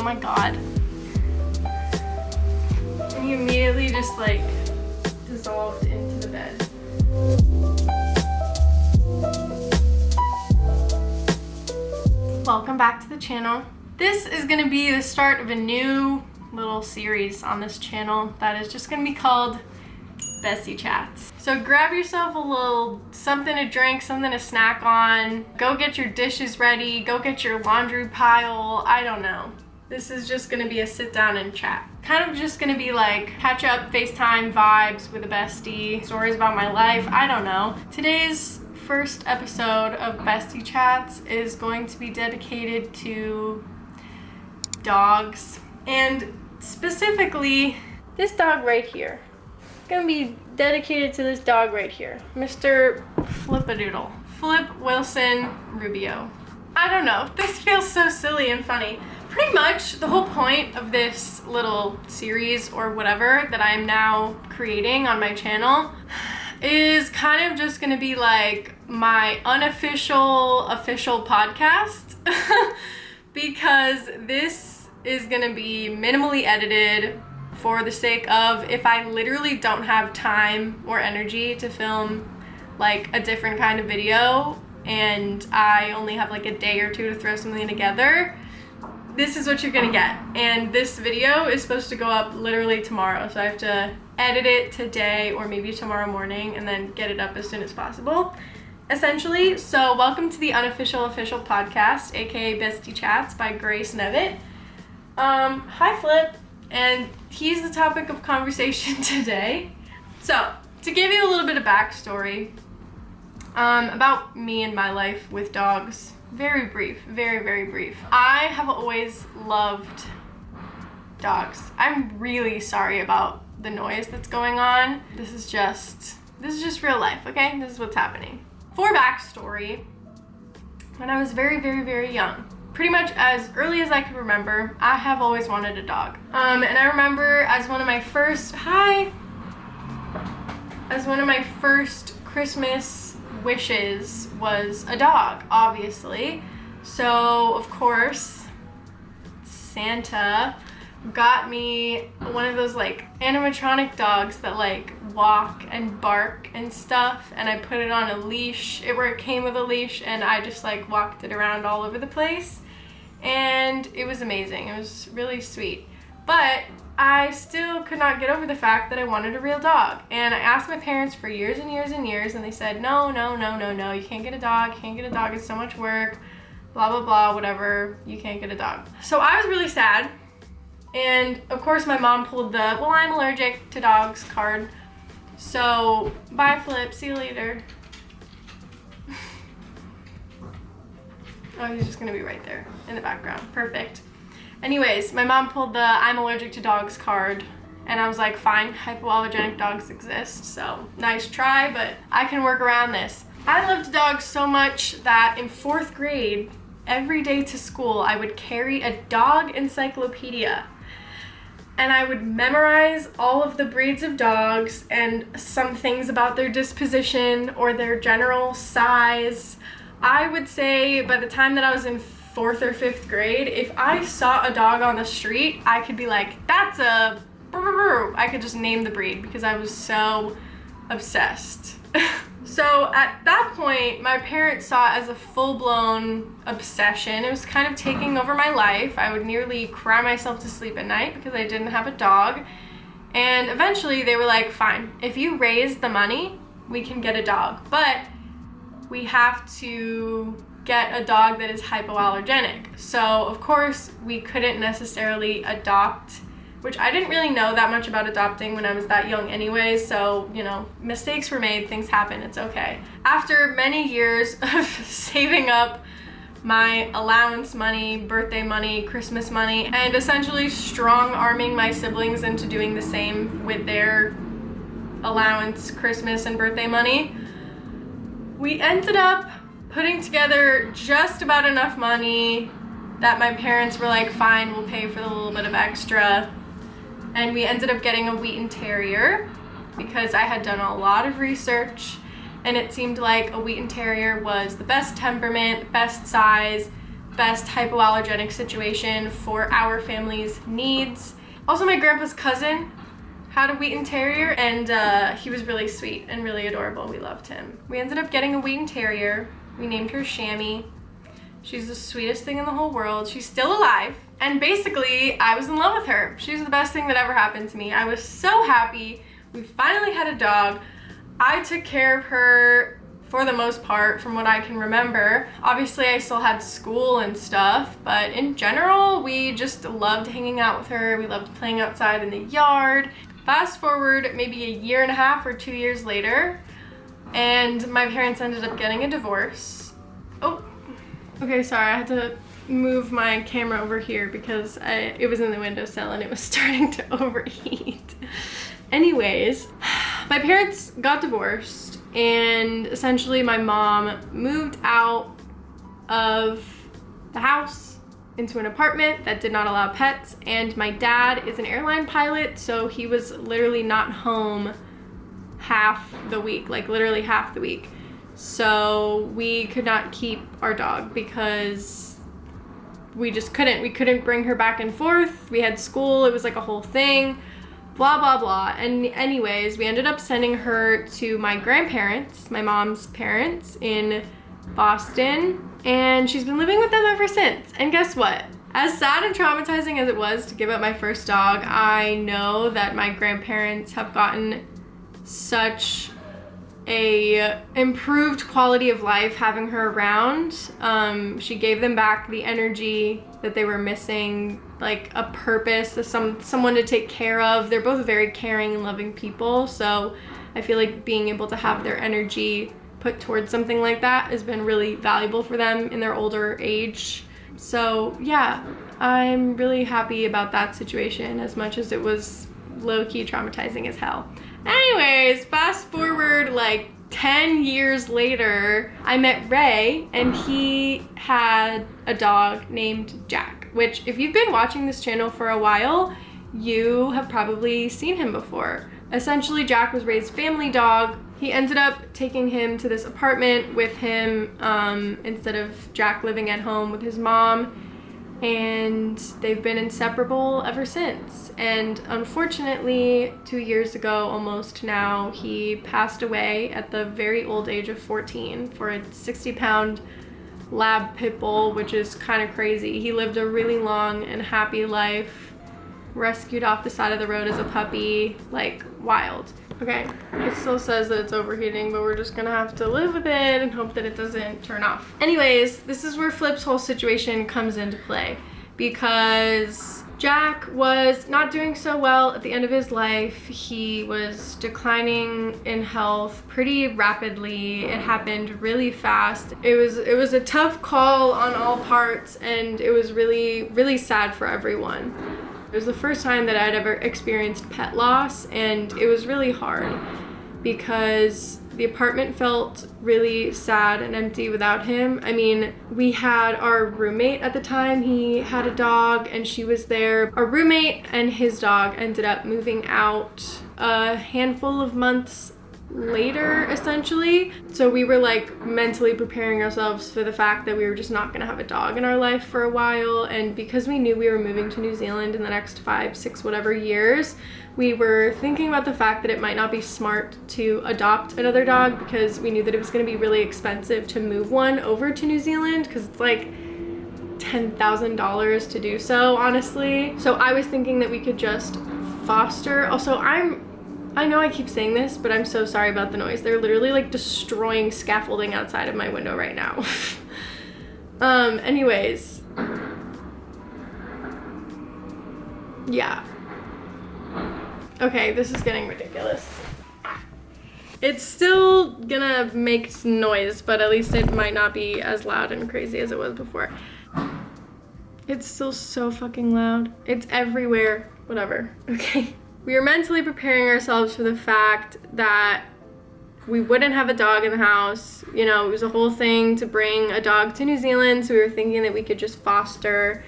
my god. And he immediately just like dissolved into the bed. Welcome back to the channel. This is gonna be the start of a new little series on this channel that is just gonna be called Bestie Chats. So grab yourself a little something to drink, something to snack on, go get your dishes ready, go get your laundry pile, I don't know. This is just gonna be a sit down and chat. Kind of just gonna be like catch up, FaceTime vibes with a bestie, stories about my life, I don't know. Today's first episode of Bestie Chats is going to be dedicated to dogs, and specifically this dog right here. Gonna be dedicated to this dog right here, Mr. Flipadoodle. Flip Wilson Rubio. I don't know, this feels so silly and funny. Pretty much the whole point of this little series or whatever that I'm now creating on my channel is kind of just gonna be like my unofficial official podcast because this is gonna be minimally edited for the sake of if I literally don't have time or energy to film like a different kind of video and I only have like a day or two to throw something together, this is what you're gonna get. And this video is supposed to go up literally tomorrow, so I have to edit it today or maybe tomorrow morning and then get it up as soon as possible, essentially. So welcome to the unofficial official podcast, aka Bestie Chats by Grace Nevitt. Hi Flip. And he's the topic of conversation today. So, to give you a little bit of backstory about me and my life with dogs, very brief, very, very brief. I have always loved dogs. I'm really sorry about the noise that's going on. This is just real life, okay? This is what's happening. For backstory, when I was very, very, very young, pretty much as early as I could remember, I have always wanted a dog. And I remember as one of my first Christmas wishes was a dog, obviously. So, of course, Santa got me one of those like animatronic dogs that like walk and bark and stuff, and I put it on a leash, it came with a leash, and I just like walked it around all over the place. And it was amazing. It was really sweet. But I still could not get over the fact that I wanted a real dog. And I asked my parents for years and years and years, and they said, no, you can't get a dog, it's so much work, blah, blah, blah, whatever, you can't get a dog. So I was really sad. And of course my mom pulled the, well, I'm allergic to dogs card. So bye Flip, see you later. Oh, he's just gonna be right there in the background. Perfect. Anyways, my mom pulled the I'm allergic to dogs card, and I was like, fine, hypoallergenic dogs exist, so nice try, but I can work around this. I loved dogs so much that in 4th grade, every day to school, I would carry a dog encyclopedia. And I would memorize all of the breeds of dogs and some things about their disposition or their general size. I would say by the time that I was in 4th or 5th grade, if I saw a dog on the street, I could be like, that's a brr. I could just name the breed because I was so obsessed. So at that point, my parents saw it as a full-blown obsession. It was kind of taking over my life. I would nearly cry myself to sleep at night because I didn't have a dog. And eventually they were like, fine, if you raise the money, we can get a dog. But we have to get a dog that is hypoallergenic. So of course we couldn't necessarily adopt, which I didn't really know that much about adopting when I was that young anyway, so you know, mistakes were made, things happen, it's okay. After many years of saving up my allowance money, birthday money, Christmas money, and essentially strong-arming my siblings into doing the same with their allowance, Christmas, and birthday money, we ended up putting together just about enough money that my parents were like, fine, we'll pay for the little bit of extra. And we ended up getting a Wheaten Terrier because I had done a lot of research and it seemed like a Wheaten Terrier was the best temperament, best size, best hypoallergenic situation for our family's needs. Also, my grandpa's cousin had a Wheaten Terrier, and he was really sweet and really adorable. We loved him. We ended up getting a Wheaten Terrier. We named her Shammy. She's the sweetest thing in the whole world. She's still alive. And basically, I was in love with her. She was the best thing that ever happened to me. I was so happy. We finally had a dog. I took care of her for the most part, from what I can remember. Obviously, I still had school and stuff, but in general, we just loved hanging out with her. We loved playing outside in the yard. Fast forward maybe a year and a half or 2 years later, and my parents ended up getting a divorce. Oh, okay, sorry, I had to move my camera over here because it was in the windowsill and it was starting to overheat. Anyways, my parents got divorced, and essentially my mom moved out of the house into an apartment that did not allow pets, and my dad is an airline pilot, so he was literally not home half the week, like literally half the week. So we could not keep our dog because we just couldn't. We couldn't bring her back and forth. We had school. It was like a whole thing. Blah, blah, blah. And anyways, we ended up sending her to my grandparents, my mom's parents in Boston, and she's been living with them ever since. And guess what? As sad and traumatizing as it was to give up my first dog, I know that my grandparents have gotten such a improved quality of life having her around. She gave them back the energy that they were missing, like a purpose, someone to take care of. They're both very caring and loving people, so I feel like being able to have their energy put towards something like that has been really valuable for them in their older age. So yeah, I'm really happy about that situation, as much as it was low-key traumatizing as hell. Anyways, fast forward like 10 years later, I met Ray, and he had a dog named Jack, which if you've been watching this channel for a while, you have probably seen him before. Essentially, Jack was Ray's family dog. He ended up taking him to this apartment with him instead of Jack living at home with his mom, and they've been inseparable ever since. And unfortunately, 2 years ago almost now, he passed away at the very old age of 14 for a 60-pound lab pit bull, which is kind of crazy. He lived a really long and happy life, rescued off the side of the road as a puppy, like wild. Okay, it still says that it's overheating, but we're just gonna have to live with it and hope that it doesn't turn off. Anyways, this is where Flip's whole situation comes into play, because Jack was not doing so well at the end of his life. He was declining in health pretty rapidly. It happened really fast. It was a tough call on all parts, and it was really, really sad for everyone. It was the first time that I'd ever experienced pet loss, and it was really hard because the apartment felt really sad and empty without him. I mean, we had our roommate at the time. He had a dog and she was there. Our roommate and his dog ended up moving out a handful of months later, essentially. So we were like mentally preparing ourselves for the fact that we were just not gonna have a dog in our life for a while. And because we knew we were moving to New Zealand in the next 5, 6, whatever years, we were thinking about the fact that it might not be smart to adopt another dog, because we knew that it was gonna be really expensive to move one over to New Zealand, because it's like $10,000 to do so, honestly. So I was thinking that we could just foster. Also, I know I keep saying this, but I'm so sorry about the noise. They're literally like destroying scaffolding outside of my window right now. Anyways. Yeah. Okay, this is getting ridiculous. It's still gonna make noise, but at least it might not be as loud and crazy as it was before. It's still so fucking loud. It's everywhere. Whatever. Okay. We were mentally preparing ourselves for the fact that we wouldn't have a dog in the house. You know, it was a whole thing to bring a dog to New Zealand, so we were thinking that we could just foster.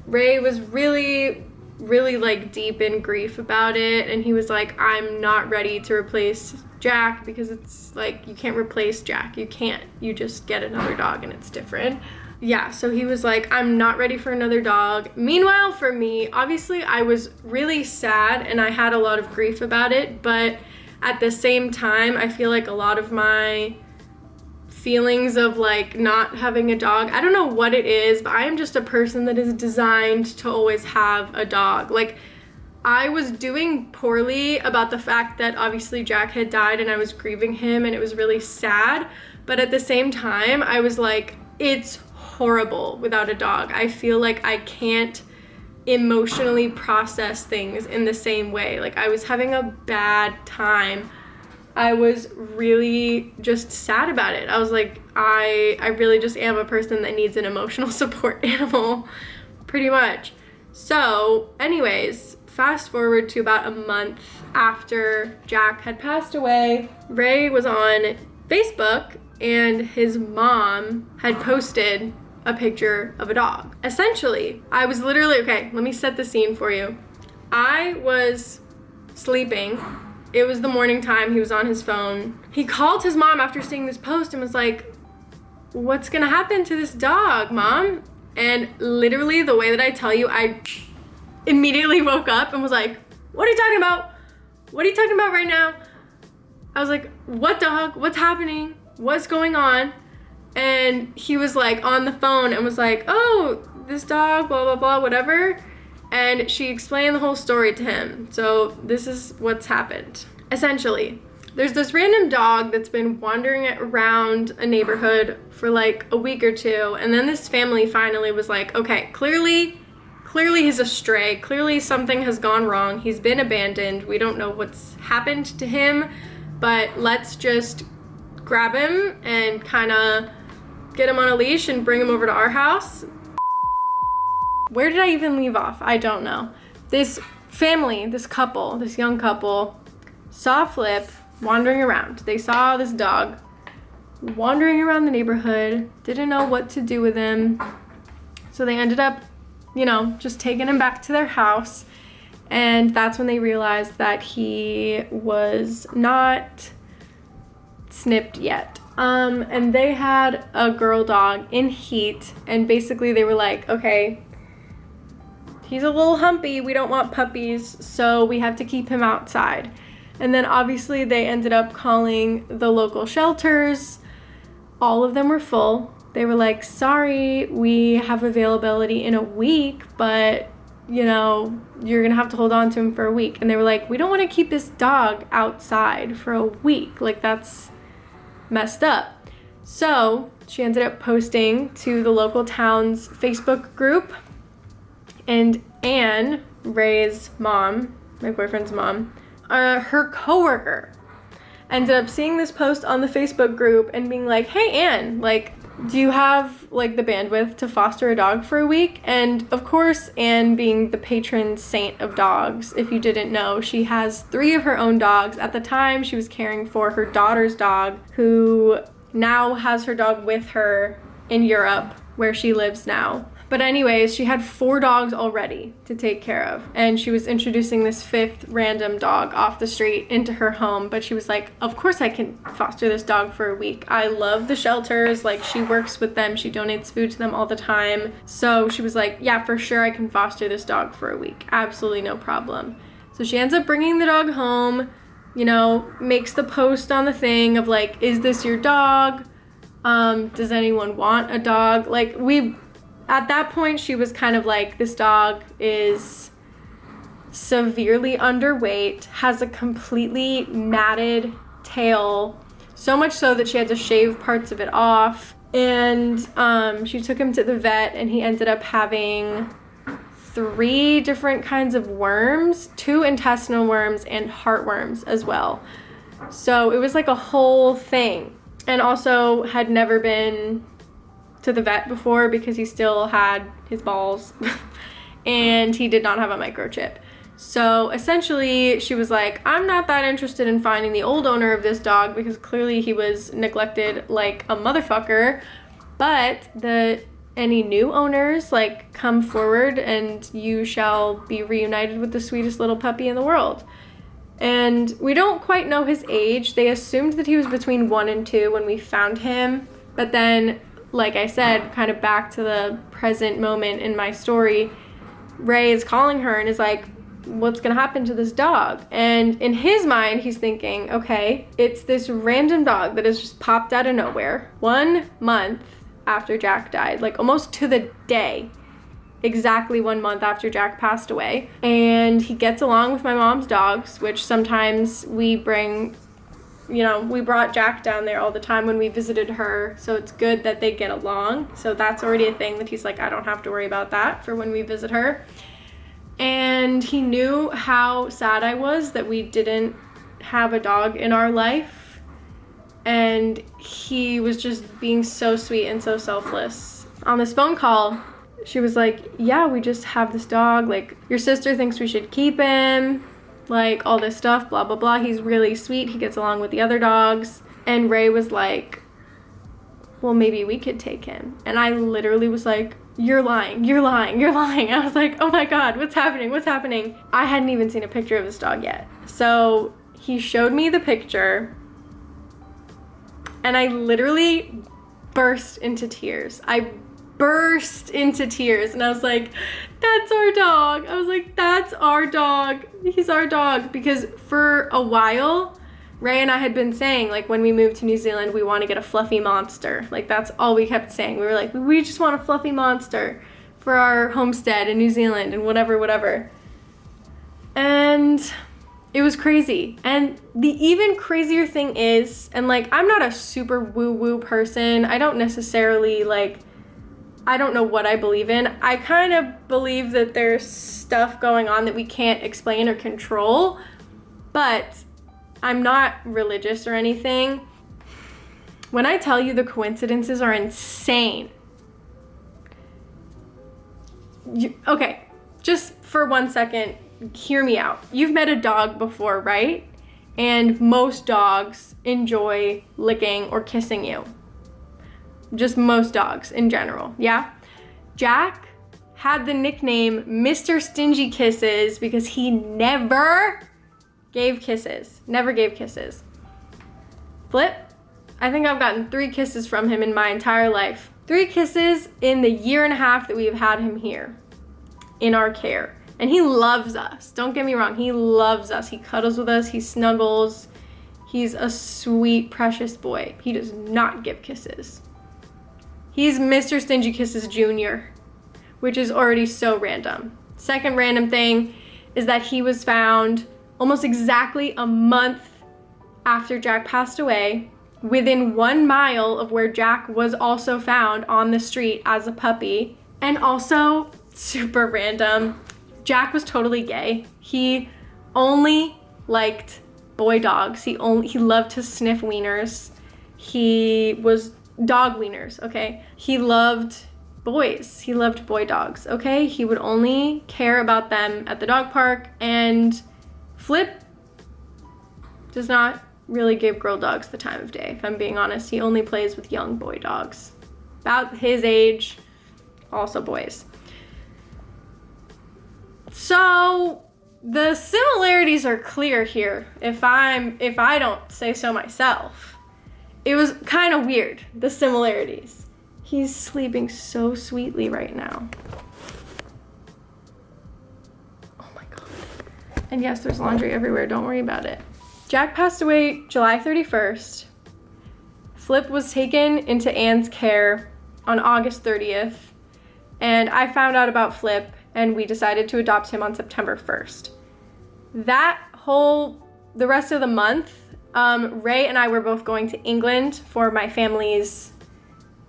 Ray was really, really like deep in grief about it, and he was like, I'm not ready to replace Jack, because it's like, you can't replace Jack. You can't. You just get another dog and it's different. yeah, so he was like, I'm not ready for another dog. Meanwhile, for me, obviously I was really sad and I had a lot of grief about it, but at the same time, I feel like a lot of my feelings of like not having a dog, I don't know what it is, but I am just a person that is designed to always have a dog. Like, I was doing poorly about the fact that obviously Jack had died and I was grieving him and it was really sad, but at the same time, I was like, it's horrible without a dog. I feel like I can't emotionally process things in the same way. Like, I was having a bad time. I was really just sad about it. I was like, I really just am a person that needs an emotional support animal, pretty much. So anyways, fast forward to about a month after Jack had passed away, Ray was on Facebook and his mom had posted a picture of a dog. Essentially, I was literally, okay, let me set the scene for you. I was sleeping. It was the morning time. He was on his phone. He called his mom after seeing this post and was like, what's gonna happen to this dog, Mom? And literally the way that I tell you, I immediately woke up and was like, what are you talking about? What are you talking about right now? I was like, what dog? What's happening? What's going on? And he was like on the phone and was like, oh, this dog, blah, blah, blah, whatever. And she explained the whole story to him. So this is what's happened. Essentially, there's this random dog that's been wandering around a neighborhood for like a week or two. And then this family finally was like, okay, clearly he's a stray. Clearly something has gone wrong. He's been abandoned. We don't know what's happened to him, but let's just grab him and kind of get him on a leash and bring him over to our house. Where did I even leave off? I don't know. This family, this couple, this young couple, saw Flip wandering around. They saw this dog wandering around the neighborhood, didn't know what to do with him. So they ended up, you know, just taking him back to their house. And that's when they realized that he was not snipped yet. And they had a girl dog in heat. And basically they were like, okay, he's a little humpy. We don't want puppies, so we have to keep him outside. And then obviously they ended up calling the local shelters. All of them were full. They were like, sorry, we have availability in a week, but you know, you're gonna have to hold on to him for a week. And they were like, we don't want to keep this dog outside for a week. Like, that's messed up. So she ended up posting to the local town's Facebook group. And Anne, Ray's mom, my boyfriend's mom, her coworker, ended up seeing this post on the Facebook group and being like, hey, Anne, like, do you have like the bandwidth to foster a dog for a week? And of course, Anne, being the patron saint of dogs, if you didn't know, she has 3 of her own dogs. At the time, she was caring for her daughter's dog, who now has her dog with her in Europe, where she lives now. But anyways, she had 4 dogs already to take care of. And she was introducing this 5th random dog off the street into her home. But she was like, of course I can foster this dog for a week. I love the shelters. Like, she works with them. She donates food to them all the time. So she was like, yeah, for sure I can foster this dog for a week. Absolutely no problem. So she ends up bringing the dog home, you know, makes the post on the thing of like, is this your dog? Does anyone want a dog? Like, at that point, she was kind of like, this dog is severely underweight, has a completely matted tail, so much so that she had to shave parts of it off. And she took him to the vet, and he ended up having 3 different kinds of worms, 2 intestinal worms and heartworms as well. So it was like a whole thing. And also had never been to the vet before because he still had his balls and he did not have a microchip. So essentially she was like, I'm not that interested in finding the old owner of this dog because clearly he was neglected like a motherfucker, but any new owners, like, come forward and you shall be reunited with the sweetest little puppy in the world. And we don't quite know his age. They assumed that he was between 1 and 2 when we found him, but then like I said, kind of back to the present moment in my story, Ray is calling her and is like, what's gonna happen to this dog? And in his mind, he's thinking, okay, it's this random dog that has just popped out of nowhere 1 month after Jack died, like almost to the day, exactly 1 month after Jack passed away. And he gets along with my mom's dogs, which sometimes we bring, you know, we brought Jack down there all the time when we visited her, so it's good that they get along. So that's already a thing that he's like, I don't have to worry about that for when we visit her. And he knew how sad I was that we didn't have a dog in our life. And he was just being so sweet and so selfless. On this phone call, she was like, yeah, we just have this dog. Like, your sister thinks we should keep him. Like, all this stuff, blah, blah, blah. He's really sweet. He gets along with the other dogs. And Ray was like, well, maybe we could take him. And I literally was like, you're lying, you're lying, you're lying. I was like, oh my God, what's happening, what's happening? I hadn't even seen a picture of this dog yet. So he showed me the picture and I literally burst into tears. I burst into tears and I was like, that's our dog. I was like, that's our dog. He's our dog. Because for a while, Ray and I had been saying, like, when we moved to New Zealand, we want to get a fluffy monster. Like, that's all we kept saying. We were like, we just want a fluffy monster for our homestead in New Zealand and whatever. And it was crazy. And the even crazier thing is, and like, I'm not a super woo-woo person. I don't necessarily, like, I don't know what I believe in. I kind of believe that there's stuff going on that we can't explain or control, but I'm not religious or anything. When I tell you the coincidences are insane. Okay, just for 1 second, hear me out. You've met a dog before, right? And most dogs enjoy licking or kissing you. Just most dogs in general, yeah? Jack had the nickname Mr. Stingy Kisses because he never gave kisses. Never gave kisses. Flip, I think I've gotten 3 kisses from him in my entire life. 3 kisses in the 1.5 years that we have had him here in our care. And he loves us. Don't get me wrong. He loves us. He cuddles with us. He snuggles. He's a sweet, precious boy. He does not give kisses. He's Mr. Stingy Kisses Jr., which is already so random. Second random thing is that he was found almost exactly a month after Jack passed away, within 1 mile of where Jack was also found on the street as a puppy. And also, super random, Jack was totally gay. He only liked boy dogs. He loved to sniff wieners. He was dog wieners, okay? He loved boys. He loved boy dogs, okay? He would only care about them at the dog park, and Flip does not really give girl dogs the time of day, if I'm being honest. He only plays with young boy dogs. About his age, also boys. So the similarities are clear here, if I don't say so myself. It was kind of weird, the similarities. He's sleeping so sweetly right now. And yes, there's laundry everywhere. Don't worry about it. Jack passed away July 31st. Flip was taken into Anne's care on August 30th. And I found out about Flip and we decided to adopt him on September 1st. The rest of the month, Ray and I were both going to England for my family's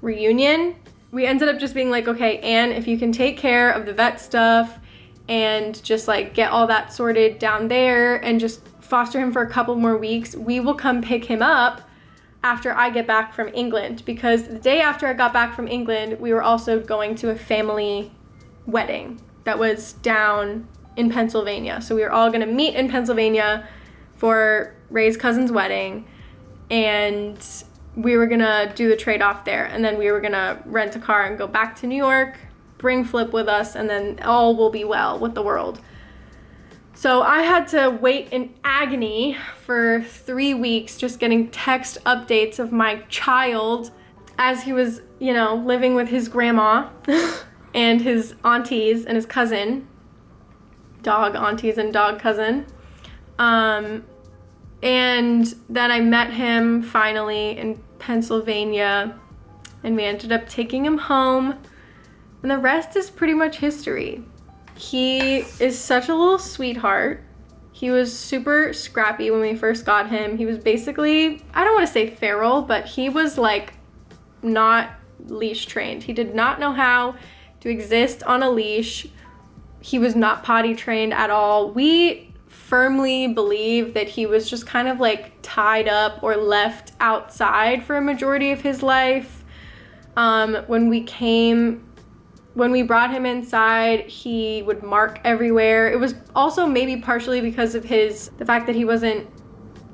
reunion. We ended up just being like, okay, Anne, if you can take care of the vet stuff and just like get all that sorted down there and just foster him for a couple more weeks, we will come pick him up after I get back from England. Because the day after I got back from England, we were also going to a family wedding that was down in Pennsylvania. So we were all gonna meet in Pennsylvania for Ray's cousin's wedding, and we were gonna do the trade-off there, and then we were gonna rent a car and go back to New York, bring Flip with us, and then all will be well with the world. So I had to wait in agony for 3 weeks just getting text updates of my child. as he was, you know, living with his grandma and his aunties and his cousin, dog aunties and dog cousin. And then I met him finally in Pennsylvania, and we ended up taking him home, and the rest is pretty much history. He is such a little sweetheart. He was super scrappy when we first got him. He was basically, I don't want to say feral, but he was like not leash trained. He did not know how to exist on a leash. He was not potty trained at all. We firmly believe that he was just kind of like tied up or left outside for a majority of his life. When we brought him inside, he would mark everywhere. It was also maybe partially because of the fact that he wasn't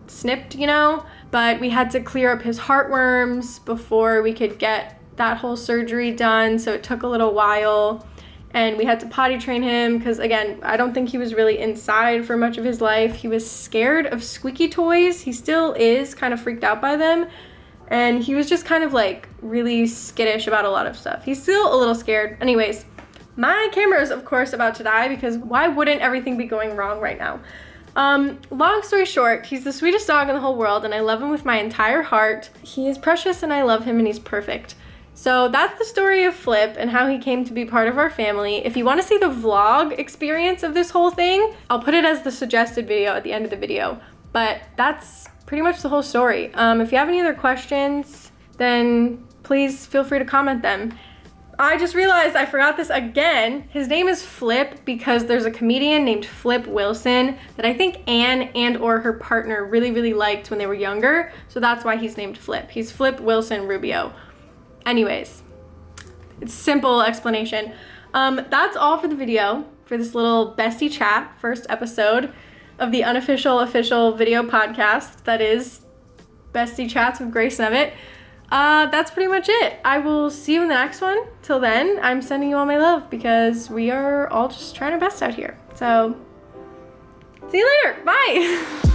snipped, you know, but we had to clear up his heartworms before we could get that whole surgery done. So it took a little while, and we had to potty train him because, again, I don't think he was really inside for much of his life. He was scared of squeaky toys. He still is kind of freaked out by them. And he was just kind of like really skittish about a lot of stuff. He's still a little scared. Anyways, my camera is of course about to die because why wouldn't everything be going wrong right now? Long story short, he's the sweetest dog in the whole world, and I love him with my entire heart. He is precious and I love him, and he's perfect. So that's the story of Flip and how he came to be part of our family. If you want to see the vlog experience of this whole thing, I'll put it as the suggested video at the end of the video. But that's pretty much the whole story. If you have any other questions, then please feel free to comment them. I just realized I forgot this again. His name is Flip because there's a comedian named Flip Wilson that I think Anne and or her partner really, really liked when they were younger. So that's why he's named Flip. He's Flip Wilson Rubio. Anyways, it's simple explanation. That's all for the video, for this little bestie chat, first episode of the unofficial official video podcast that is Bestie Chats with Grace Nevitt. That's pretty much it. I will see you in the next one. Till then, I'm sending you all my love because we are all just trying our best out here. So, see you later. Bye.